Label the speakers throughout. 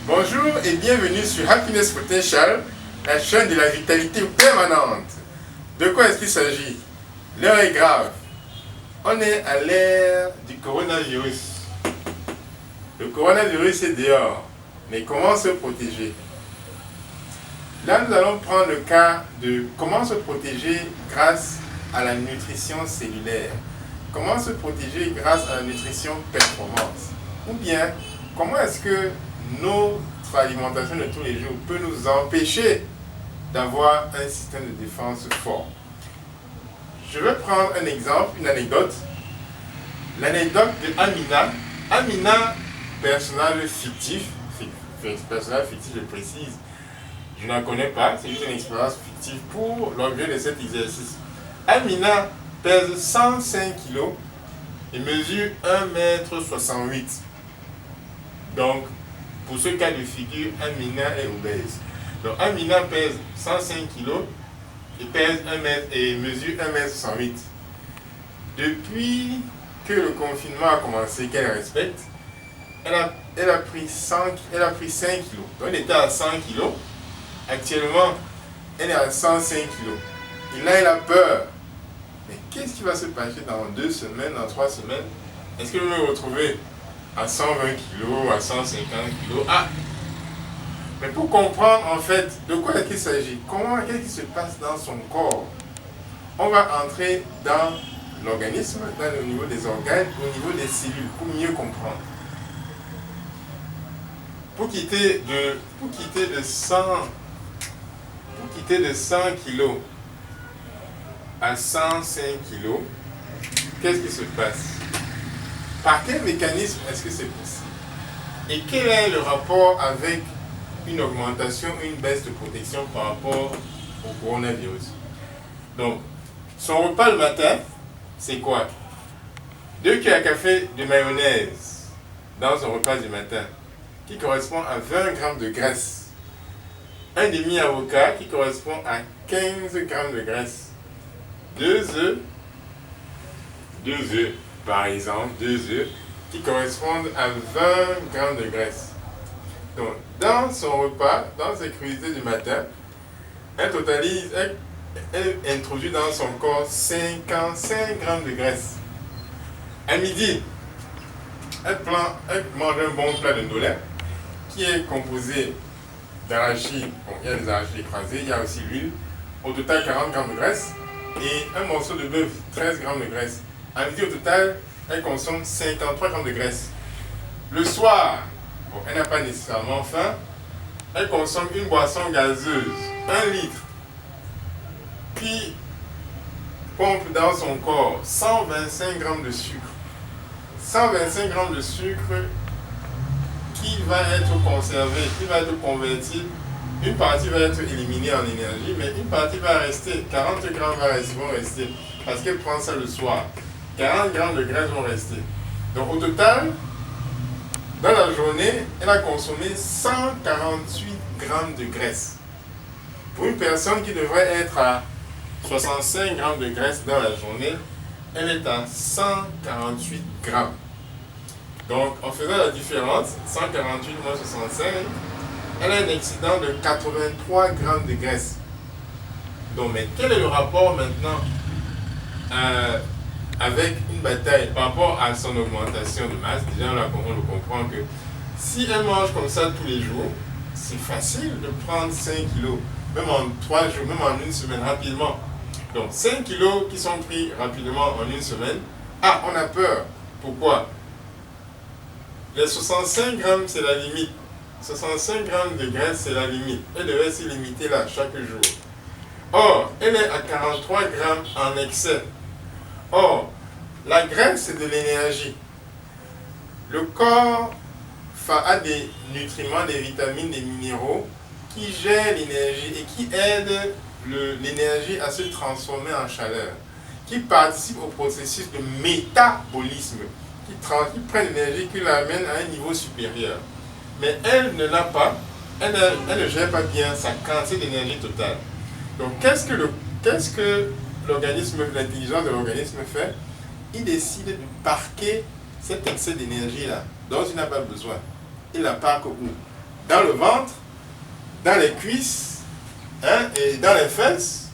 Speaker 1: Bonjour et bienvenue sur Happiness Potential, la chaîne de la vitalité permanente. De quoi est-ce qu'il s'agit? L'heure est grave. On est à l'ère du coronavirus. Le coronavirus est dehors. Mais comment se protéger? Là, nous allons prendre le cas de comment se protéger grâce à la nutrition cellulaire. Comment se protéger grâce à la nutrition performance? Ou bien, comment est-ce que notre alimentation de tous les jours peut nous empêcher d'avoir un système de défense fort? Je vais prendre un exemple, une anecdote. L'anecdote de Amina. Amina, personnage fictif, je précise, je n'en connais pas, c'est juste une expérience fictive pour l'objet de cet exercice. Amina pèse 105 kg et mesure 1,68 m. Donc, pour ce cas de figure, Amina est obèse. Donc, Amina pèse 105 kg et pèse 1 m et mesure 1,68 m. Depuis que le confinement a commencé, qu'elle respecte, elle a pris 5 kg. Donc, elle était à 100 kg. Actuellement, elle est à 105 kg. Et là, elle a peur. Mais qu'est-ce qui va se passer dans 2 semaines, dans 3 semaines? Est-ce qu'elle va me retrouver à 120 kg, à 150 kg? Ah! Mais pour comprendre en fait de quoi est-ce qu'il s'agit, qu'est-ce qui se passe dans son corps, on va entrer dans l'organisme, au niveau des organes, au niveau des cellules, pour mieux comprendre. Pour quitter de 100 kg à 105 kg, qu'est-ce qui se passe? Par quel mécanisme est-ce que c'est possible? Et quel est le rapport avec une augmentation ou une baisse de protection par rapport au coronavirus? Donc, son repas le matin, c'est quoi? 2 cuillères à café de mayonnaise dans son repas du matin, qui correspond à 20 g de graisse. Un demi-avocat qui correspond à 15 g de graisse. 2 œufs, par exemple, 2 œufs qui correspondent à 20 g de graisse. Donc, dans son repas, dans ses crudités du matin, elle introduit dans son corps 55 g de graisse. À midi, elle mange un bon plat de ndolé qui est composé d'arachides. Bon, il y a des arachides écrasés, il y a aussi l'huile. Au total, 40 g de graisse. Et un morceau de bœuf, 13 g de graisse. À midi, au total, elle consomme 53 g de graisse. Le soir, bon, elle n'a pas nécessairement faim. Elle consomme une boisson gazeuse, 1 litre, qui pompe dans son corps 125 g de sucre. 125 g de sucre qui va être conservé, qui va être converti. Une partie va être éliminée en énergie, mais une partie va rester. 40 g vont rester, parce qu'elle prend ça le soir. 40 g de graisse vont rester. Donc au total, dans la journée, elle a consommé 148 g de graisse. Pour une personne qui devrait être à 65 g de graisse dans la journée, elle est à 148 g. Donc, en faisant la différence, 148 moins 65, elle a un excédent de 83 g de graisse. Donc, mais quel est le rapport maintenant avec une bataille par rapport à son augmentation de masse? Déjà, là, on le comprend que si elle mange comme ça tous les jours, c'est facile de prendre 5 kg, même en 3 jours, même en 1 semaine, rapidement. Donc, 5 kg qui sont pris rapidement en 1 semaine. Ah, on a peur. Pourquoi? Les 65 g, c'est la limite. 65 g de graisse, c'est la limite. Elle devait se limiter là chaque jour. Or, elle est à 43 g en excès. Or, la graisse, c'est de l'énergie. Le corps a des nutriments, des vitamines, des minéraux qui gèrent l'énergie et qui aident l'énergie à se transformer en chaleur, qui participent au processus de métabolisme, qui prennent l'énergie, qui l'amènent à un niveau supérieur. Mais elle ne l'a pas, elle ne gère pas bien sa quantité d'énergie totale. Donc, qu'est-ce que l'organisme, l'intelligence de l'organisme fait? Il décide de parquer cet excès d'énergie-là, dont il n'a pas besoin. Il la parque où? dans le ventre, dans les cuisses, hein, et dans les fesses,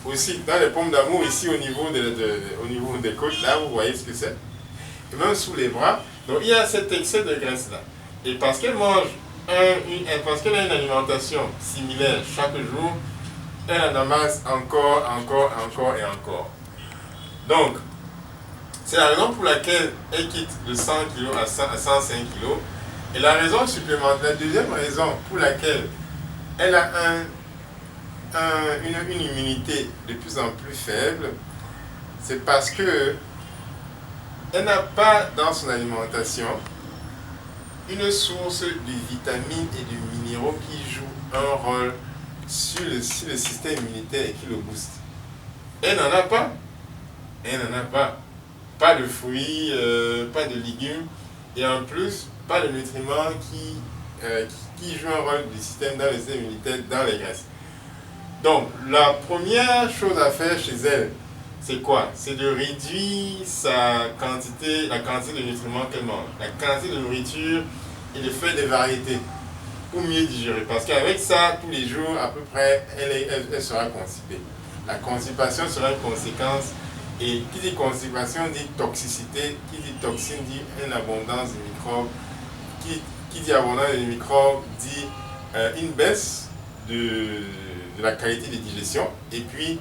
Speaker 1: aussi dans les pommes d'amour, ici au niveau, au niveau des côtes, là vous voyez ce que c'est, et même sous les bras. Donc il y a cet excès de graisse là. Et parce qu'elle mange, parce qu'elle a une alimentation similaire chaque jour, elle en amasse encore et encore. Donc, c'est la raison pour laquelle elle quitte de 100 kg à 105 kg. Et la raison supplémentaire, la deuxième raison pour laquelle elle a une immunité de plus en plus faible, c'est parce que elle n'a pas dans son alimentation une source de vitamines et de minéraux qui jouent un rôle sur le système immunitaire et qui le booste. Elle n'en a pas. Elle n'en a pas. Pas de fruits, pas de légumes, et en plus, pas de nutriments qui jouent un rôle du système dans le système immunitaire, dans les graisses. Donc, la première chose à faire chez elle, c'est quoi? C'est de réduire la quantité de nutriments qu'elle mange, la quantité de nourriture, et de faire des variétés pour mieux digérer. Parce qu'avec ça, tous les jours, à peu près, elle sera constipée. La constipation sera une conséquence. Et qui dit constipation dit toxicité, qui dit toxine dit une abondance de microbes, qui dit abondance de microbes dit une baisse de la qualité de digestion et puis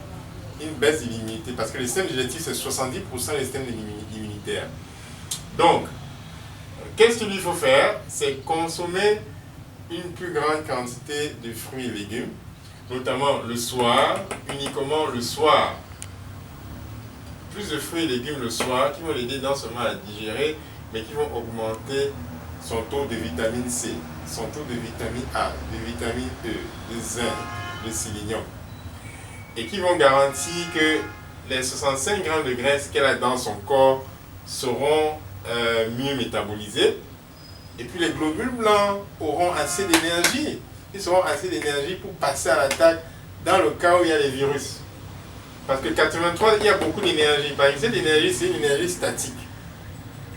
Speaker 1: une baisse de l'immunité, parce que le système digestif c'est 70% du système immunitaire. Donc, qu'est-ce qu'il lui faut faire? C'est consommer une plus grande quantité de fruits et légumes, notamment le soir, uniquement le soir. Plus de fruits et légumes le soir qui vont l'aider non seulement à digérer, mais qui vont augmenter son taux de vitamine C, son taux de vitamine A, de vitamine E, de zinc, de sélénium. Et qui vont garantir que les 65 grammes de graisse qu'elle a dans son corps seront mieux métabolisés. Et puis les globules blancs auront assez d'énergie. Ils auront assez d'énergie pour passer à l'attaque dans le cas où il y a les virus. Parce que 83, il y a beaucoup d'énergie. Par exemple, cette énergie, c'est une énergie statique.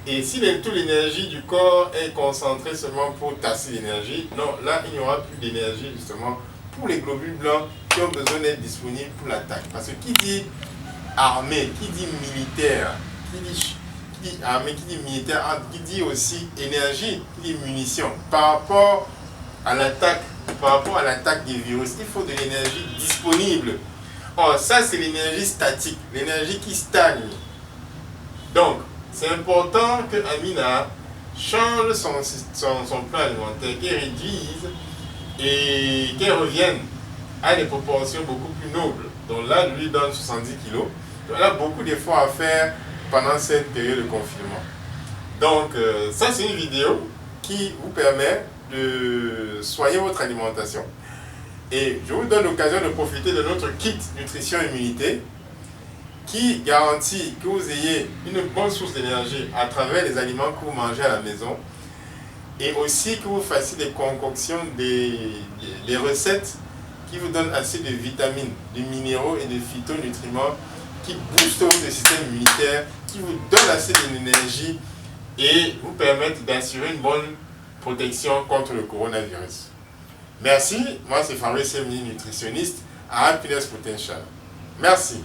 Speaker 1: Et si toute l'énergie du corps est concentrée seulement pour tasser l'énergie, non, là, il n'y aura plus d'énergie justement pour les globules blancs qui ont besoin d'être disponibles pour l'attaque. Parce que qui dit armée, qui dit militaire, qui dit armée, qui dit militaire, qui dit aussi énergie, qui dit munitions. Par rapport à l'attaque des virus, il faut de l'énergie disponible. Or, ça, c'est l'énergie statique, l'énergie qui stagne. Donc, c'est important que Amina change son plan alimentaire, qu'elle réduise et qu'elle revienne à des proportions beaucoup plus nobles. Donc là, je lui donne 70 kg. Donc, elle a beaucoup d'efforts à faire pendant cette période de confinement. Donc, ça, c'est une vidéo qui vous permet de soigner votre alimentation. Et je vous donne l'occasion de profiter de notre kit nutrition immunité qui garantit que vous ayez une bonne source d'énergie à travers les aliments que vous mangez à la maison et aussi que vous fassiez des concoctions, des recettes qui vous donnent assez de vitamines, de minéraux et de phytonutriments qui boostent votre système immunitaire, qui vous donnent assez d'énergie et vous permettent d'assurer une bonne protection contre le coronavirus. Merci, moi c'est Fabrice Semni, nutritionniste à Happiness Potential. Merci.